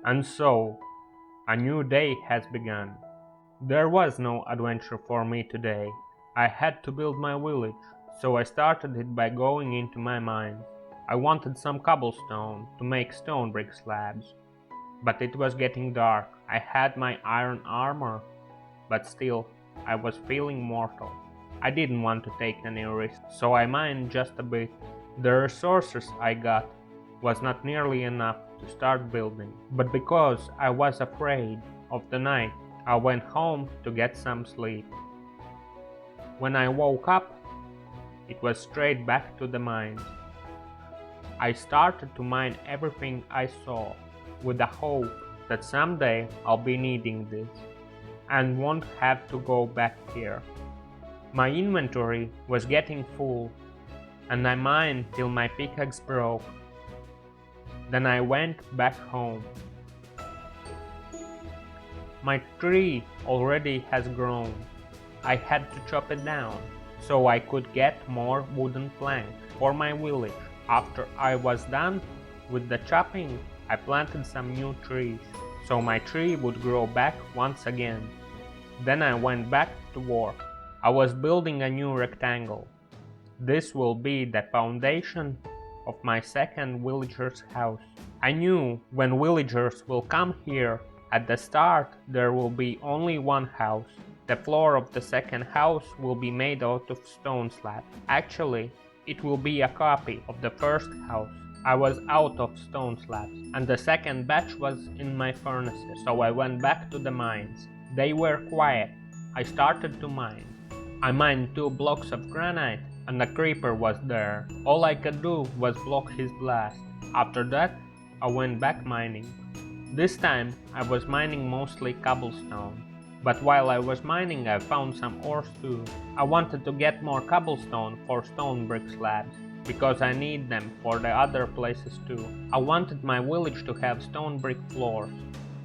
And so, a new day has begun. There was no adventure for me today. I had to build my village, so I started it by going into my mine. I wanted some cobblestone to make stone brick slabs. But it was getting dark. I had my iron armor, but still, I was feeling mortal. I didn't want to take any risks, so I mined just a bit. The resources I got was not nearly enough to start building, but because I was afraid of the night, I went home to get some sleep. When I woke up, it was straight back to the mines. I started to mine everything I saw, with the hope that someday I'll be needing this and won't have to go back here. My inventory was getting full, and I mined till my pickaxe broke. Then I went back home. My tree already has grown. I had to chop it down so I could get more wooden planks for my village. After I was done with the chopping, I planted some new trees so my tree would grow back once again. Then I went back to work. I was building a new rectangle. This will be the foundation of my second villager's house. I knew when villagers will come here, at the start there will be only one house. The floor of the second house will be made out of stone slabs. Actually, it will be a copy of the first house. I was out of stone slabs, and the second batch was in my furnaces, so I went back to the mines. They were quiet. I started to mine. I mined 2 blocks of granite, and a creeper was there. All I could do was block his blast. After that, I went back mining. This time, I was mining mostly cobblestone. But while I was mining, I found some ores too. I wanted to get more cobblestone for stone brick slabs, because I need them for the other places too. I wanted my village to have stone brick floors.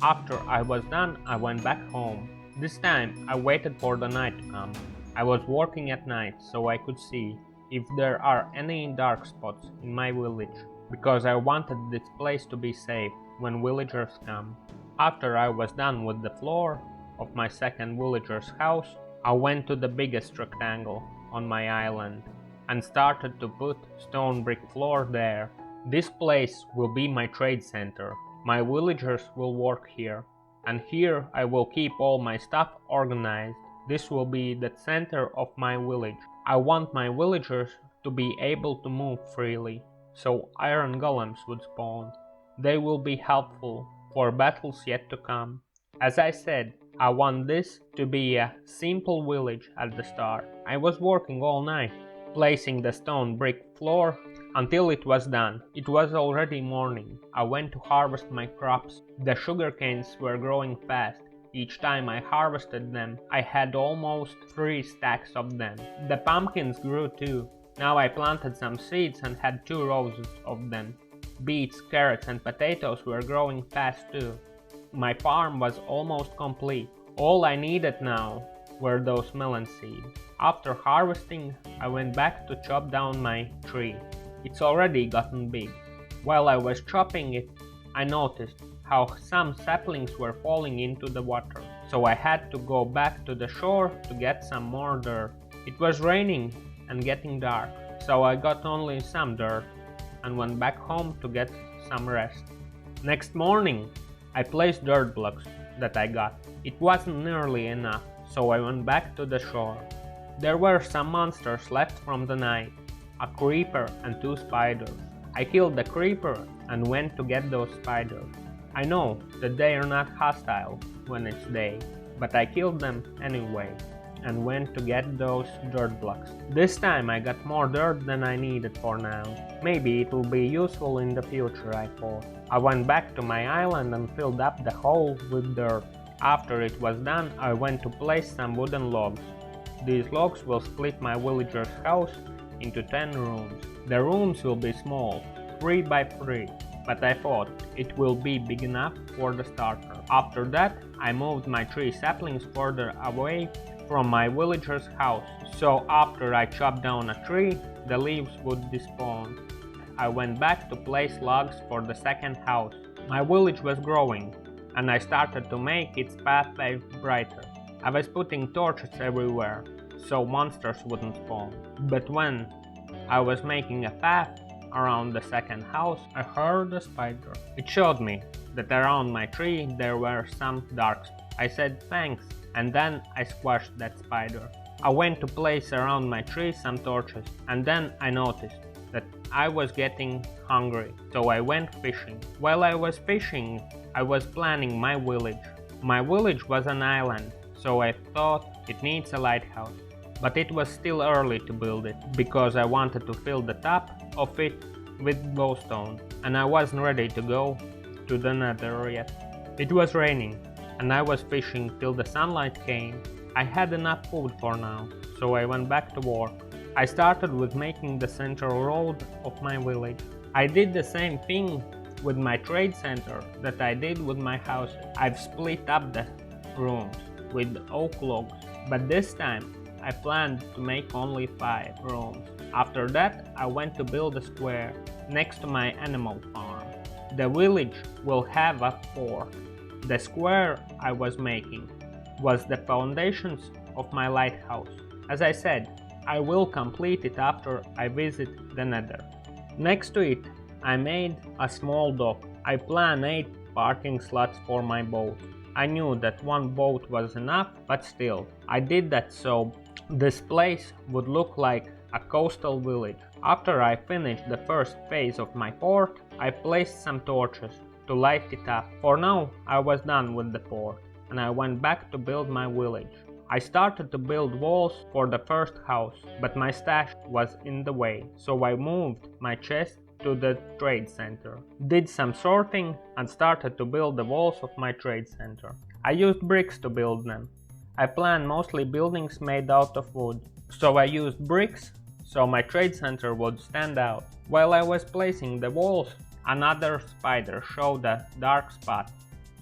After I was done, I went back home. This time, I waited for the night to come. I was working at night so I could see if there are any dark spots in my village, because I wanted this place to be safe when villagers come. After I was done with the floor of my second villager's house, I went to the biggest rectangle on my island and started to put stone brick floor there. This place will be my trade center. My villagers will work here, and here I will keep all my stuff organized. This will be the center of my village. I want my villagers to be able to move freely, so iron golems would spawn. They will be helpful for battles yet to come. As I said, I want this to be a simple village at the start. I was working all night, placing the stone brick floor until it was done. It was already morning. I went to harvest my crops. The sugar canes were growing fast. Each time I harvested them, I had almost 3 stacks of them. The pumpkins grew too. Now I planted some seeds and had 2 rows of them. Beets, carrots and potatoes were growing fast too. My farm was almost complete. All I needed now were those melon seeds. After harvesting, I went back to chop down my tree. It's already gotten big. While I was chopping it, I noticed how some saplings were falling into the water. So I had to go back to the shore to get some more dirt. It was raining and getting dark, so I got only some dirt and went back home to get some rest. Next morning, I placed dirt blocks that I got. It wasn't nearly enough, so I went back to the shore. There were some monsters left from the night, a creeper and 2 spiders. I killed the creeper and went to get those spiders. I know that they are not hostile when it's day, but I killed them anyway and went to get those dirt blocks. This time I got more dirt than I needed for now. Maybe it will be useful in the future, I thought. I went back to my island and filled up the hole with dirt. After it was done, I went to place some wooden logs. These logs will split my villager's house into 10 rooms. The rooms will be small, 3 by 3, but I thought it will be big enough for the starter. After that, I moved my 3 saplings further away from my villager's house, so after I chopped down a tree, the leaves would despawn. I went back to place logs for the second house. My village was growing, and I started to make its pathway brighter. I was putting torches everywhere, so monsters wouldn't spawn. But when I was making a path around the second house, I heard a spider. It showed me that around my tree there were some dark spots. I said thanks, and then I squashed that spider. I went to place around my tree some torches, and then I noticed that I was getting hungry, so I went fishing. While I was fishing, I was planning my village. My village was an island, so I thought it needs a lighthouse. But it was still early to build it, because I wanted to fill the top of it with glowstone, and I wasn't ready to go to the nether yet. It was raining, and I was fishing till the sunlight came. I had enough food for now, so I went back to work. I started with making the central road of my village. I did the same thing with my trade center that I did with my house. I've split up the rooms with oak logs, but this time I planned to make only 5 rooms. After that, I went to build a square next to my animal farm. The village will have a fort. The square I was making was the foundations of my lighthouse. As I said, I will complete it after I visit the nether. Next to it, I made a small dock. I planned 8 parking slots for my boat. I knew that 1 boat was enough, but still, I did that so this place would look like a coastal village. After I finished the first phase of my fort, I placed some torches to light it up. For now, I was done with the fort, and I went back to build my village. I started to build walls for the first house, but my stash was in the way, so I moved my chest to the trade center, did some sorting, and started to build the walls of my trade center. I used bricks to build them. I planned mostly buildings made out of wood, so I used bricks so my trade center would stand out. While I was placing the walls, another spider showed a dark spot,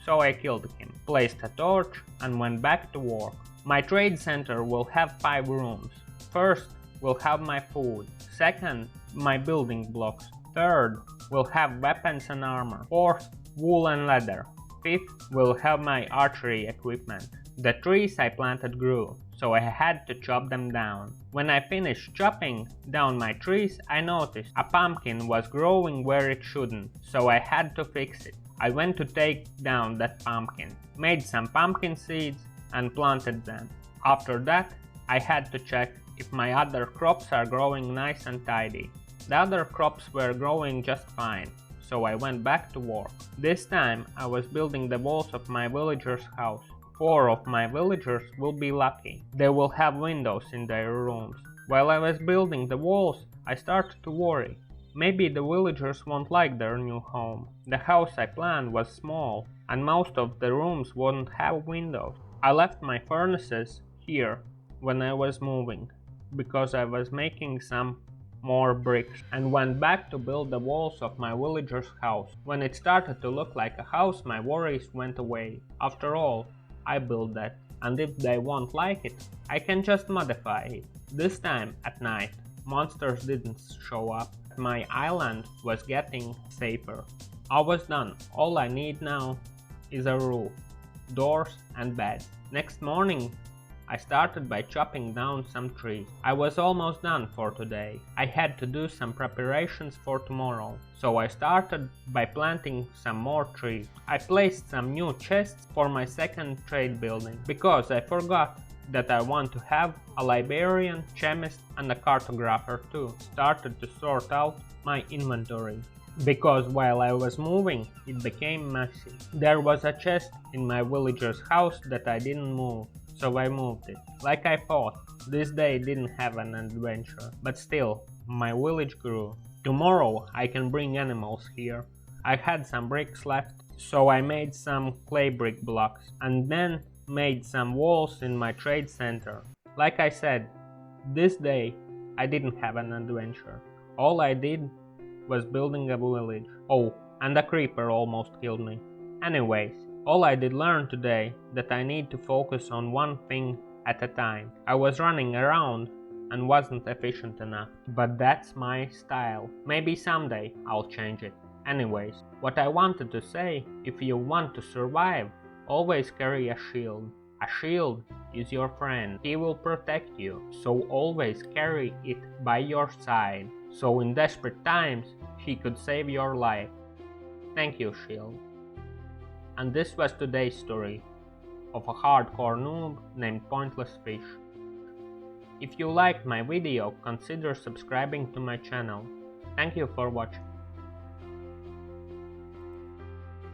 so I killed him, placed a torch, and went back to work. My trade center will have 5 rooms. First will have my food. Second, my building blocks. Third will have weapons and armor. Fourth, wool and leather. Fifth will have my archery equipment. The trees I planted grew, so I had to chop them down. When I finished chopping down my trees, I noticed a pumpkin was growing where it shouldn't, so I had to fix it. I went to take down that pumpkin, made some pumpkin seeds, and planted them. After that, I had to check if my other crops are growing nice and tidy. The other crops were growing just fine, so I went back to work. This time I was building the walls of my villager's house. 4 of my villagers will be lucky. They will have windows in their rooms. While I was building the walls, I started to worry. Maybe the villagers won't like their new home. The house I planned was small, and most of the rooms wouldn't have windows. I left my furnaces here when I was moving, because I was making some more bricks, and went back to build the walls of my villager's house. When it started to look like a house, my worries went away. After all, I built that, and if they won't like it, I can just modify it. This time at night, monsters didn't show up. My island was getting safer. I was done. All I need now is a roof, doors, and bed. Next morning, I started by chopping down some trees. I was almost done for today. I had to do some preparations for tomorrow, so I started by planting some more trees. I placed some new chests for my second trade building, because I forgot that I want to have a librarian, chemist, and a cartographer too. Started to sort out my inventory, because while I was moving, it became messy. There was a chest in my villager's house that I didn't move, so I moved it. Like I thought, this day didn't have an adventure, but still, my village grew. Tomorrow I can bring animals here. I had some bricks left, so I made some clay brick blocks, and then made some walls in my trade center. Like I said, this day I didn't have an adventure. All I did was building a village. Oh, and a creeper almost killed me. Anyways, all I did learn today that I need to focus on one thing at a time. I was running around and wasn't efficient enough, but that's my style. Maybe someday I'll change it. Anyways, what I wanted to say, if you want to survive, always carry a shield. A shield is your friend. He will protect you, so always carry it by your side, so in desperate times, he could save your life. Thank you, shield. And this was today's story of a hardcore noob named Pointless Fish. If you liked my video, consider subscribing to my channel. Thank you for watching.